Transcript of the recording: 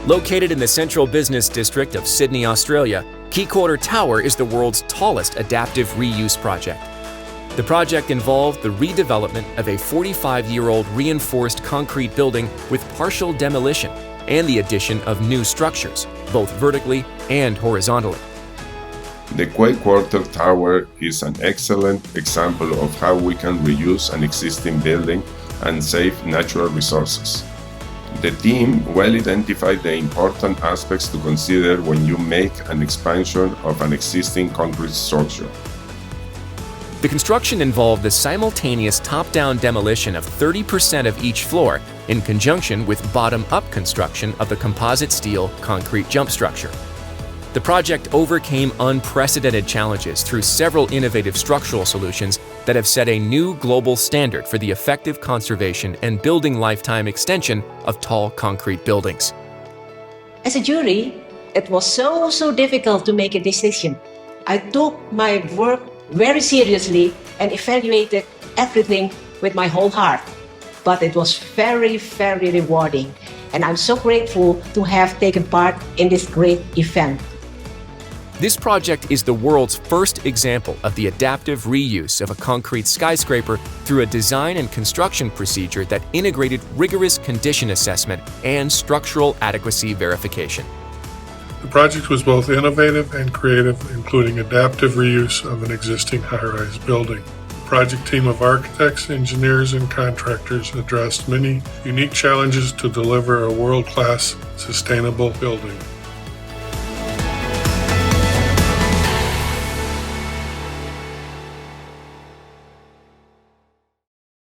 Located in the central business district of Sydney, Australia, Quay Quarter Tower is the world's tallest adaptive reuse project. The project involved the redevelopment of a 45-year-old reinforced concrete building with partial demolition and the addition of new structures, both vertically and horizontally. The Quay Quarter Tower is an excellent example of how we can reuse an existing building and save natural resources. The team well identified the important aspects to consider when you make an expansion of an existing concrete structure. The construction involved the simultaneous top-down demolition of 30% of each floor in conjunction with bottom-up construction of the composite steel concrete jump structure. The project overcame unprecedented challenges through several innovative structural solutions that have set a new global standard for the effective conservation and building lifetime extension of tall concrete buildings. As a jury, it was so difficult to make a decision. I took my work very seriously and evaluated everything with my whole heart. But it was very rewarding, and I'm so grateful to have taken part in this great event. This project is the world's first example of the adaptive reuse of a concrete skyscraper through a design and construction procedure that integrated rigorous condition assessment and structural adequacy verification. The project was both innovative and creative, including adaptive reuse of an existing high-rise building. The project team of architects, engineers, and contractors addressed many unique challenges to deliver a world-class, sustainable building.